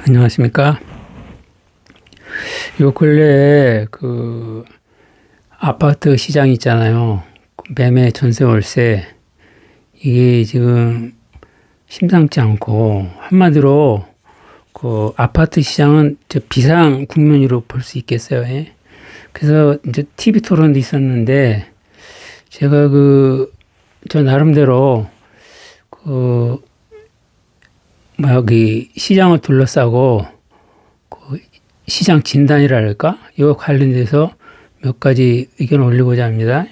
안녕하십니까. 요 근래에 아파트 시장 있잖아요. 매매, 전세, 월세. 이게 지금 심상치 않고, 한마디로 아파트 시장은 비상 국면으로 볼 수 있겠어요. 예? 그래서 이제 TV 토론도 있었는데, 제가 저 나름대로 시장을 둘러싸고 시장 진단이랄까? 이거 관련돼서 몇 가지 의견을 올리고자 합니다.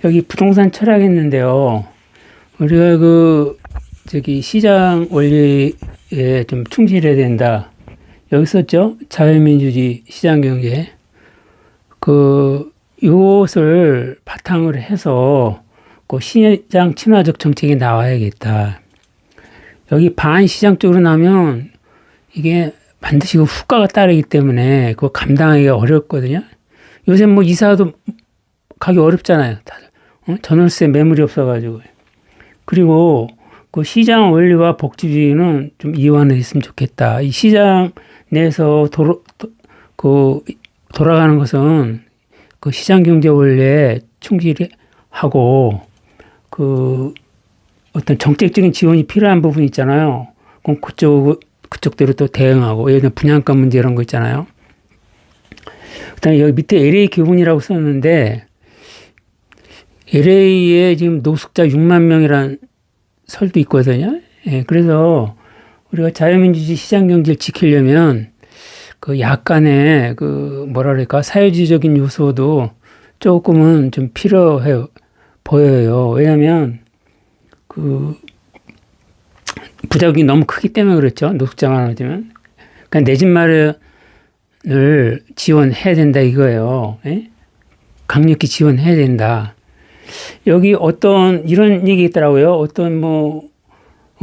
여기 부동산 철학했는데요. 우리가 시장 원리에 좀 충실해야 된다. 여기 썼죠? 자유민주주의 시장경제. 이것을 바탕으로 해서 시장 친화적 정책이 나와야겠다. 여기 반시장적으로 나면 이게 반드시 후과가 따르기 때문에 그거 감당하기가 어렵거든요. 요새 이사도 가기 어렵잖아요. 다들. 전월세 매물이 없어가지고. 그리고 시장 원리와 복지주의는 좀 이완해 있으면 좋겠다. 이 시장 내에서 돌아가는 것은 시장 경제 원리에 충실하고 어떤 정책적인 지원이 필요한 부분이 있잖아요. 그럼 그쪽대로 또 대응하고, 예를 들면 분양가 문제 이런 거 있잖아요. 그 다음에 여기 밑에 LA 교훈이라고 썼는데, LA에 지금 노숙자 6만 명이란 설도 있거든요. 예, 그래서 우리가 자유민주주의 시장경제를 지키려면 약간의 사회주의적인 요소도 조금은 좀 필요해 보여요. 왜냐면 부작용이 너무 크기 때문에 그렇죠. 노숙자만 하지만. 그러니까 내 집 마련을 지원해야 된다 이거예요. 예? 강력히 지원해야 된다. 여기 이런 얘기 있더라고요.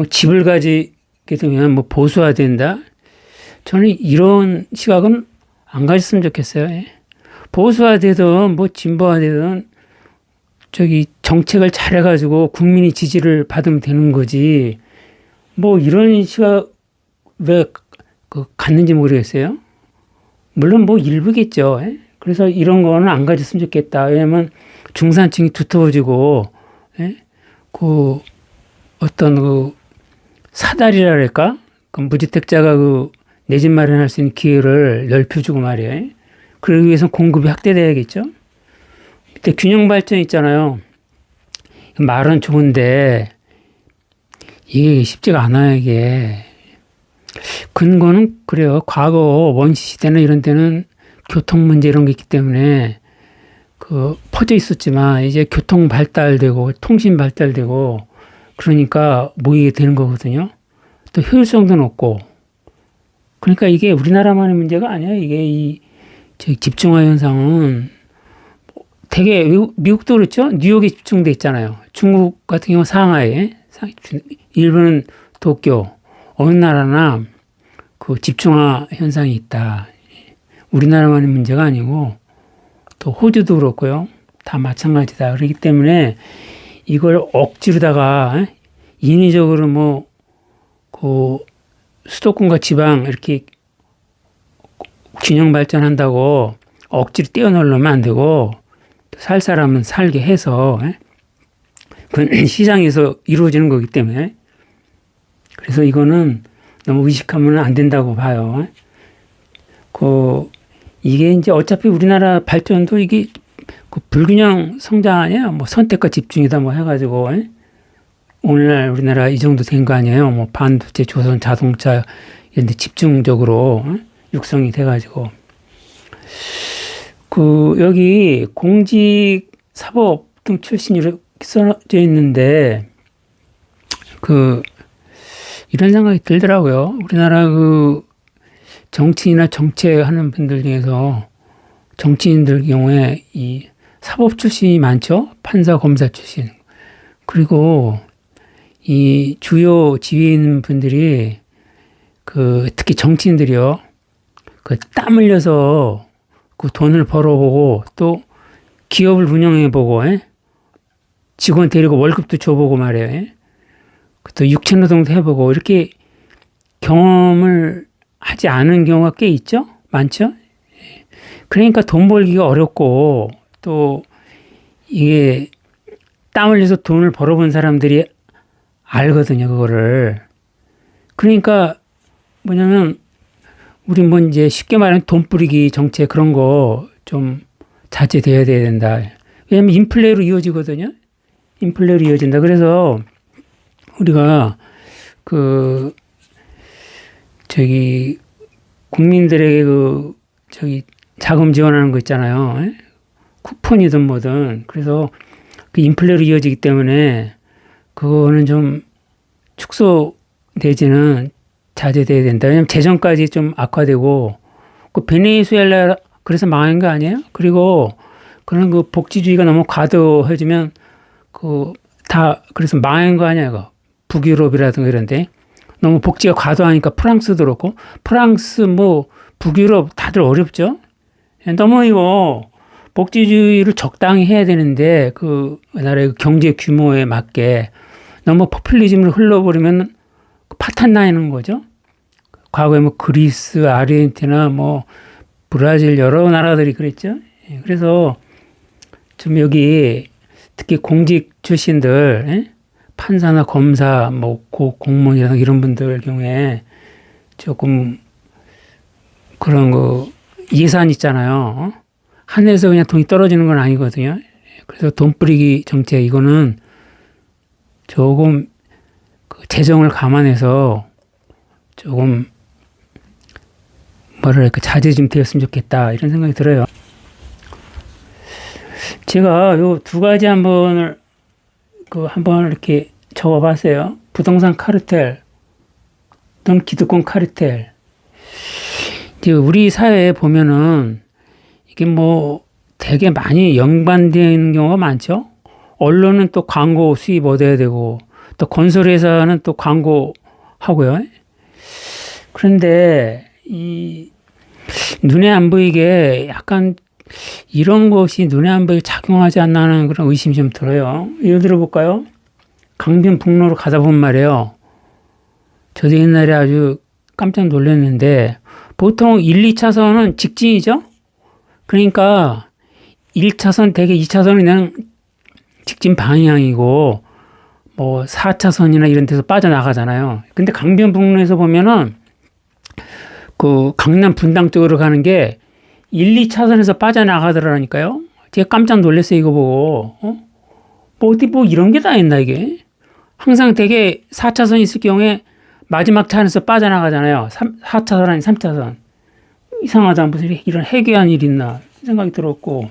집을 가지게 되면 보수화된다. 저는 이런 시각은 안 가졌으면 좋겠어요. 예? 보수화되든 진보화되든 정책을 잘해가지고 국민이 지지를 받으면 되는 거지. 이런 시각 왜 갖는지 모르겠어요. 물론 일부겠죠. 예? 그래서 이런 거는 안 가졌으면 좋겠다. 왜냐면 중산층이 두터워지고, 예? 사다리랄까? 무주택자가 내 집 마련할 수 있는 기회를 넓혀주고 말이에요. 예? 그러기 위해서 공급이 확대돼야겠죠. 밑에 균형 발전 있잖아요. 말은 좋은데 이게 쉽지가 않아요. 이게 근거는 그래요. 과거 원시 시대나 이런 때는 교통 문제 이런 게 있기 때문에 퍼져 있었지만 이제 교통 발달되고 통신 발달되고 그러니까 모이게 되는 거거든요. 또 효율성도 높고 그러니까 이게 우리나라만의 문제가 아니야. 이게 집중화 현상은 되게 미국도 그렇죠. 뉴욕에 집중돼 있잖아요. 중국 같은 경우 상하이, 일본은 도쿄, 어느 나라나 집중화 현상이 있다. 우리나라만의 문제가 아니고 또 호주도 그렇고요. 다 마찬가지다. 그렇기 때문에 이걸 억지로다가 인위적으로 수도권과 지방 이렇게 균형 발전한다고 억지로 떼어놓으면 안 되고 살 사람은 살게 해서 그건 시장에서 이루어지는 거기 때문에 그래서 이거는 너무 의식하면 안 된다고 봐요. 이게 이제 어차피 우리나라 발전도 이게 불균형 성장 아니에요. 선택과 집중이다 해가지고 오늘날 우리나라 이 정도 된 거 아니에요. 반도체, 조선, 자동차 이런 데 집중적으로 육성이 돼가지고 여기 공직 사법 등 출신으로 써져 있는데 이런 생각이 들더라고요. 우리나라 정치인이나 정치하는 분들 중에서 정치인들 경우에 이 사법 출신이 많죠. 판사, 검사 출신. 그리고 이 주요 지위에 있는 분들이 특히 정치인들이요. 땀 흘려서 돈을 벌어보고 또 기업을 운영해보고 직원 데리고 월급도 줘보고 말이에요. 또 육체노동도 해보고 이렇게 경험을 하지 않은 경우가 꽤 있죠? 많죠? 그러니까 돈 벌기가 어렵고 또 이게 땀 흘려서 돈을 벌어본 사람들이 알거든요, 그거를. 그러니까 뭐냐면 우리 뭐 이제 쉽게 말하면 돈 뿌리기 정책 그런 거 좀 자제돼야 된다. 왜냐면 인플레로 이어지거든요. 인플레로 이어진다. 그래서 우리가 그 저기 국민들에게 그 저기 자금 지원하는 거 있잖아요. 쿠폰이든 뭐든. 그래서 그 인플레로 이어지기 때문에 그거는 좀 축소 내지는 자제돼야 된다. 왜냐면 재정까지 좀 악화되고 그 베네수엘라 그래서 망한 거 아니에요? 그리고 그런 그 복지주의가 너무 과도해지면 그 다 그래서 망한 거 아니야, 이거. 북유럽이라든가 이런데 너무 복지가 과도하니까 프랑스도 그렇고 프랑스 뭐 북유럽 다들 어렵죠. 너무 이거 복지주의를 적당히 해야 되는데 그 나라의 경제 규모에 맞게 너무 포퓰리즘으로 흘러버리면 파탄 나는 거죠. 과거에 뭐 그리스, 아르헨티나, 뭐 브라질 여러 나라들이 그랬죠. 그래서 좀 여기 특히 공직 출신들, 판사나 검사, 뭐 공무원이라든가 이런 분들 경우에 조금 그런 거 예산 있잖아요. 하늘에서 그냥 돈이 떨어지는 건 아니거든요. 그래서 돈 뿌리기 정책 이거는 조금 그 재정을 감안해서 조금 뭐랄까 자제 좀 되었으면 좋겠다 이런 생각이 들어요. 제가 요 두 가지 한번 이렇게 적어봤어요. 부동산 카르텔 또는 기득권 카르텔. 이제 우리 사회에 보면은 이게 뭐 되게 많이 연관되어 있는 경우가 많죠. 언론은 또 광고 수입 얻어야 되고 또 건설회사는 또 광고 하고요. 그런데 이 눈에 안 보이게 약간 이런 것이 눈에 안 보이게 작용하지 않나 하는 그런 의심이 좀 들어요. 예를 들어 볼까요? 강변북로로 가다 보면 말이에요. 저도 옛날에 아주 깜짝 놀랐는데 보통 1, 2차선은 직진이죠? 그러니까 1차선 대개 2차선이 그냥 직진 방향이고 뭐 4차선이나 이런 데서 빠져나가잖아요. 근데 강변북로에서 보면은 그 강남 분당 쪽으로 가는 게 1, 2차선에서 빠져나가더라니까요. 제가 깜짝 놀랐어요, 이거 보고. 뭐 어디 뭐 이런 게 다 있나, 이게. 항상 되게 4차선 있을 경우에 마지막 차 안에서 빠져나가잖아요. 4차선 아니 3차선. 이상하다. 무슨 이런 해괴한 일이 있나 생각이 들었고.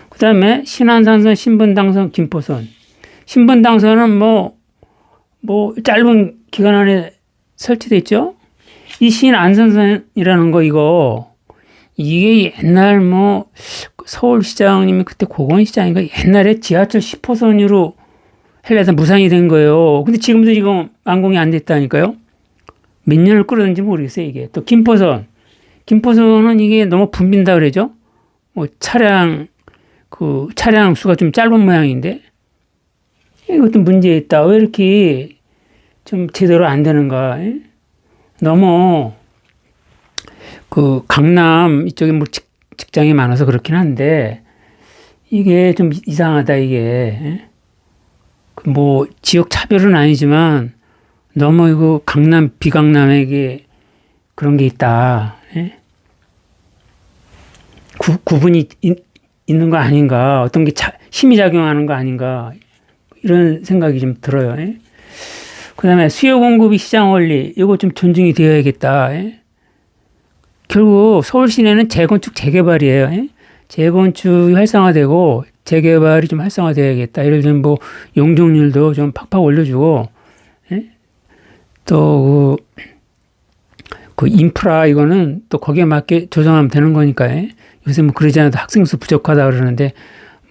그 다음에 신안산선, 신분당선, 김포선. 신분당선은 뭐 짧은 기간 안에 설치돼 있죠. 이 신안산선이라는 거 이게 옛날 뭐 서울시장님이 그때 고건시장인가 옛날에 지하철 10호선으로 하려다 무산이 된 거예요. 근데 지금도 지금 완공이 안 됐다니까요. 몇 년을 끌었는지 모르겠어요, 이게. 또 김포선은 이게 너무 붐빈다 그러죠. 뭐 차량 수가 좀 짧은 모양인데 이것도 문제 있다. 왜 이렇게 좀 제대로 안 되는가? 너무 그 강남 이쪽에 뭐 직장이 많아서 그렇긴 한데 이게 좀 이상하다 이게. 뭐 지역 차별은 아니지만 너무 이거 강남 비강남에게 그런 게 있다. 구분이 있는 거 아닌가? 어떤 게 힘이 작용하는 거 아닌가? 이런 생각이 좀 들어요. 그다음에 수요 공급이 시장 원리 이거 좀 존중이 되어야겠다. 결국 서울 시내는 재건축 재개발이에요. 재건축이 활성화되고 재개발이 좀 활성화되어야겠다. 예를 들면 뭐 용적률도 좀 팍팍 올려주고 또 그 인프라 이거는 또 거기에 맞게 조정하면 되는 거니까 요새 뭐 그러지 않아도 학생 수 부족하다 그러는데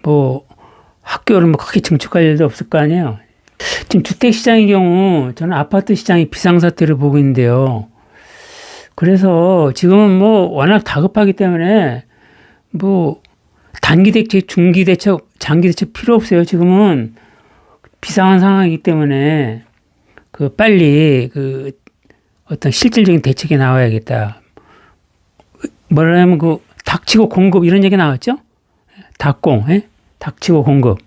뭐 학교를 뭐 크게 증축할 일도 없을 거 아니에요. 지금 주택 시장의 경우 저는 아파트 시장이 비상사태를 보고 있는데요. 그래서 지금은 뭐 워낙 다급하기 때문에 뭐 단기 대책, 중기 대책, 장기 대책 필요 없어요. 지금은 비상한 상황이기 때문에 그 빨리 그 어떤 실질적인 대책이 나와야겠다. 뭐라면 그 닥치고 공급 이런 얘기 나왔죠? 닥공, 예? 닥치고 공급.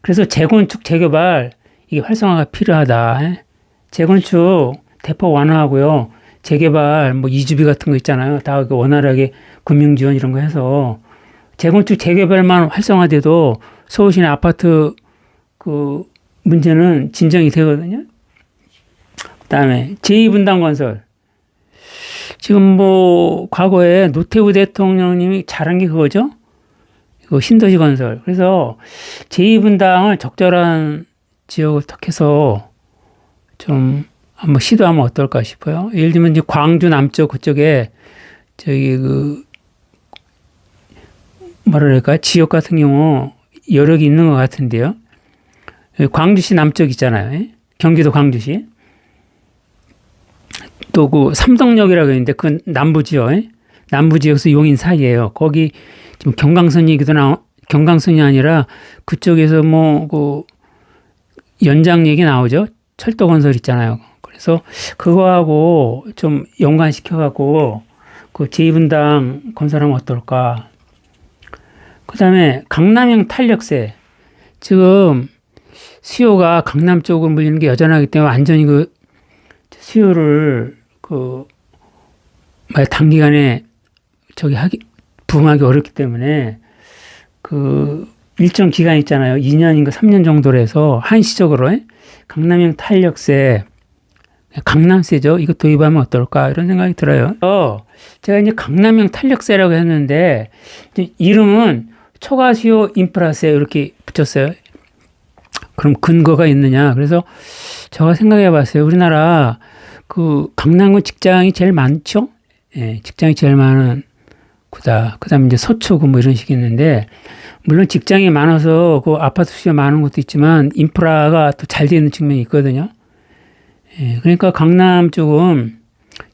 그래서 재건축, 재개발 이게 활성화가 필요하다. 예? 재건축 대폭 완화하고요. 재개발 뭐 이주비 같은 거 있잖아요. 다 원활하게 금융 지원 이런 거 해서 재건축 재개발만 활성화돼도 서울시내 아파트 그 문제는 진정이 되거든요. 그다음에 제2분당 건설. 지금 뭐 과거에 노태우 대통령님이 잘한 게 그거죠. 그 신도시 건설. 그래서 제2분당을 적절한 지역을 택해서 좀 한번 시도하면 어떨까 싶어요. 예를 들면 이제 광주 남쪽 그쪽에 저기 그 뭐라 그럴까 지역 같은 경우 여러 개 있는 것 같은데요. 광주시 남쪽 있잖아요. 경기도 광주시. 또 그 삼덕역이라고 있는데 그 남부 지역, 남부 지역에서 용인 사이에요. 거기 지금 경강선 얘기도 경강선이 아니라 그쪽에서 뭐 그 연장 얘기 나오죠. 철도 건설 있잖아요. 그래서 그거하고 좀 연관시켜갖고 그 제2분당 건설하면 어떨까. 그 다음에 강남형 탄력세. 지금 수요가 강남 쪽으로 물리는 게 여전하기 때문에 완전히 그 수요를 그 단기간에 부응하기 어렵기 때문에 그 일정 기간 있잖아요. 2년인가 3년 정도로 해서 한시적으로 강남형 탄력세, 강남세죠. 이거 도입하면 어떨까 이런 생각이 들어요. 제가 이제 강남형 탄력세라고 했는데 이름은 초과수요 인프라세 이렇게 붙였어요. 그럼 근거가 있느냐? 그래서 제가 생각해 봤어요. 우리나라 그 강남구 직장이 제일 많죠? 예, 직장이 제일 많은 구다. 그 다음에 이제 서초구 뭐 이런 식이 있는데, 물론 직장이 많아서 그 아파트 수요가 많은 것도 있지만 인프라가 또 잘 되어 있는 측면이 있거든요. 예, 그러니까 강남 쪽은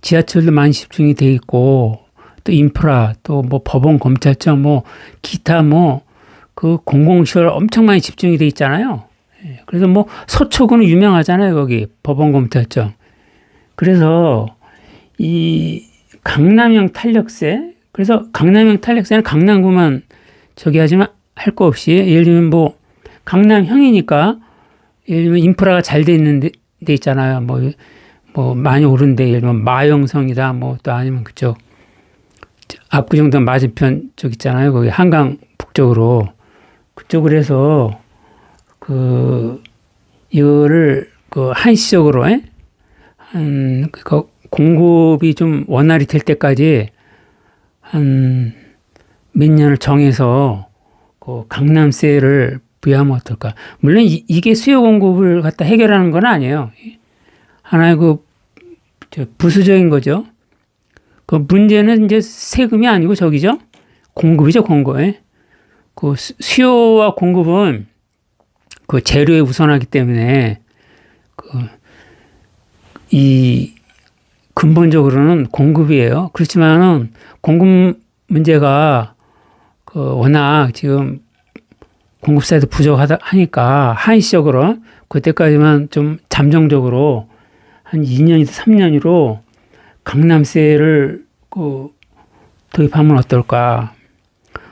지하철도 많이 집중이 돼 있고, 또 인프라, 또 뭐 법원, 검찰청, 뭐 기타 뭐 그 공공시설 엄청 많이 집중이 돼 있잖아요. 예, 그래서 뭐 서초구는 유명하잖아요. 거기 법원, 검찰청. 그래서 이 강남형 탄력세, 그래서 강남형 탄력세는 강남구만 저기 하지만 할 거 없이 예를 들면 뭐 강남형이니까 예를 들면 인프라가 잘 돼 있는 데 있잖아요. 뭐 많이 오른데 예를 들면 마영성이다 뭐 또 아니면 그쪽 압구정동 맞은편 쪽 있잖아요. 거기 한강 북쪽으로 그쪽으로 해서 그 이거를 그 한시적으로 그 공급이 좀 원활히 될 때까지 한 몇 년을 정해서 그 강남세를 부여하면 어떨까? 물론 이게 수요 공급을 갖다 해결하는 건 아니에요. 하나의 그 부수적인 거죠. 그 문제는 이제 세금이 아니고 저기죠. 공급이죠, 공급. 그 수요와 공급은 그 재료에 우선하기 때문에 이 근본적으로는 공급이에요. 그렇지만은 공급 문제가 워낙 지금 공급사에도 부족하다 하니까 한시적으로 그때까지만 좀 잠정적으로 한 2년이든 3년으로 강남세를 도입하면 어떨까.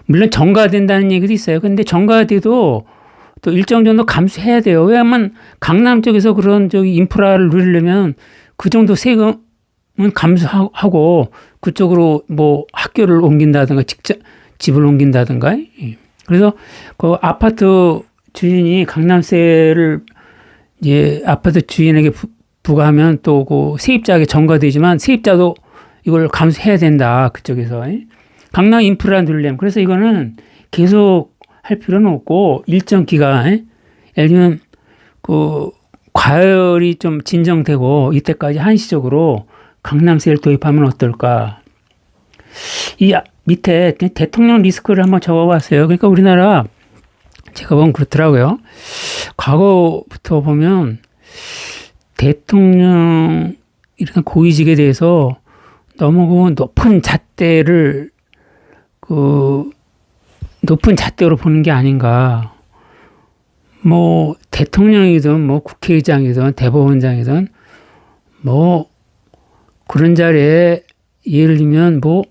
물론 정가된다는 얘기도 있어요. 근데 정가돼도 또 일정 정도 감수해야 돼요. 왜냐하면 강남 쪽에서 그런 인프라를 누리려면 그 정도 세금은 감수하고 그쪽으로 뭐 학교를 옮긴다든가 집을 옮긴다든가. 그래서 그 아파트 주인이 강남세를 이제 아파트 주인에게 부과하면 또 그 세입자에게 전가되지만 세입자도 이걸 감수해야 된다. 그쪽에서. 강남 인프라 누리려면. 그래서 이거는 계속 할 필요는 없고 일정 기간, 예를 들면 그 과열이 좀 진정되고 이때까지 한시적으로 강남세를 도입하면 어떨까. 이 밑에 대통령 리스크를 한번 적어봤어요. 그러니까 우리나라 제가 보면 그렇더라고요. 과거부터 보면 대통령 이런 고위직에 대해서 너무 높은 잣대를 높은 잣대로 보는 게 아닌가. 뭐 대통령이든 뭐 국회의장이든 대법원장이든 뭐 그런 자리에 예를 들면 뭐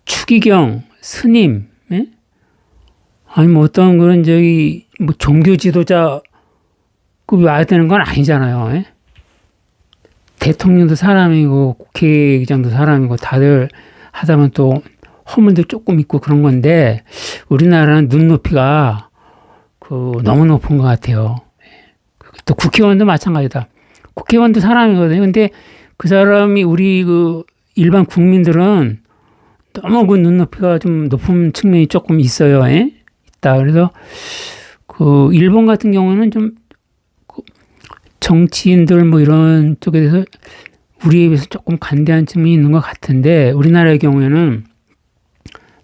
추기경, 스님, 예? 아니 뭐 어떤 그런 뭐 종교 지도자급이 와야 되는 건 아니잖아요. 예? 대통령도 사람이고 국회의장도 사람이고 다들 하다면 또 허물도 조금 있고 그런 건데 우리나라는 눈높이가 너무 높은 것 같아요. 또 국회의원도 마찬가지다. 국회의원도 사람이거든요. 근데 그 사람이 우리 일반 국민들은 너무 그 눈높이가 좀 높은 측면이 조금 있어요. 예? 있다. 그래서 일본 같은 경우는 좀 정치인들 뭐 이런 쪽에 대해서 우리에 비해서 조금 관대한 측면이 있는 것 같은데 우리나라의 경우에는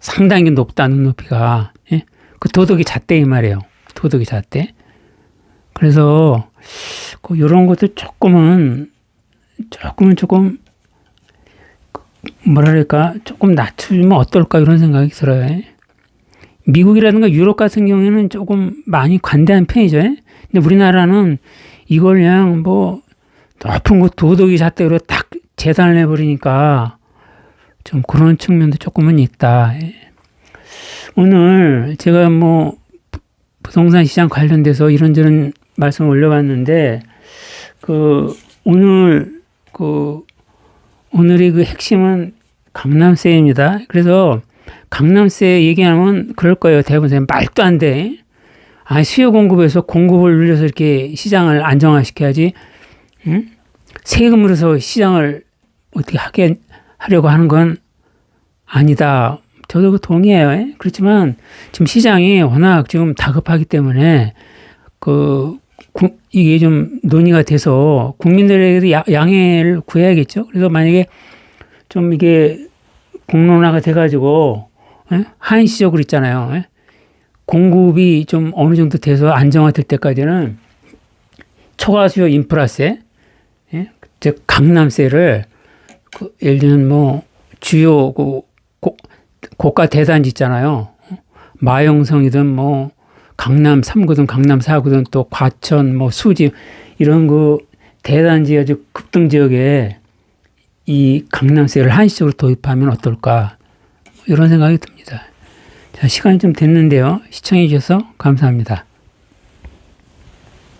상당히 높다 눈높이가. 예? 그 도덕이 잣대 이 말이에요. 도덕이 잣대. 그래서 이런 것도 조금 뭐랄까 조금 낮추면 어떨까 이런 생각이 들어요. 예? 미국이라든가 유럽 같은 경우에는 조금 많이 관대한 편이죠. 예? 근데 우리나라는 이걸 그냥 뭐 높은 도덕이 잣대로 딱 재단을 해버리니까 좀 그런 측면도 조금은 있다. 예. 오늘 제가 뭐 부동산 시장 관련돼서 이런저런 말씀을 올려봤는데 오늘의 그 핵심은 강남세입니다. 그래서 강남세 얘기하면 그럴 거예요. 대부분 말도 안 돼. 수요 공급에서 공급을 늘려서 이렇게 시장을 안정화시켜야지. 응? 세금으로 해서 시장을 어떻게 하려고 하는 건 아니다. 저도 동의해요. 그렇지만 지금 시장이 워낙 지금 다급하기 때문에 이게 좀 논의가 돼서 국민들에게도 양해를 구해야겠죠. 그래서 만약에 좀 이게 공론화가 돼가지고 한시적으로 있잖아요. 공급이 좀 어느 정도 돼서 안정화될 때까지는 초과수요 인프라세, 즉 강남세를 예를 들면 뭐 주요 고가 대단지 있잖아요. 마용성이든 뭐 강남 3구든 강남 4구든 또 과천 뭐 수지 이런 대단지 아주 급등 지역에 이 강남세를 한시적으로 도입하면 어떨까 이런 생각이 듭니다. 자, 시간이 좀 됐는데요. 시청해 주셔서 감사합니다.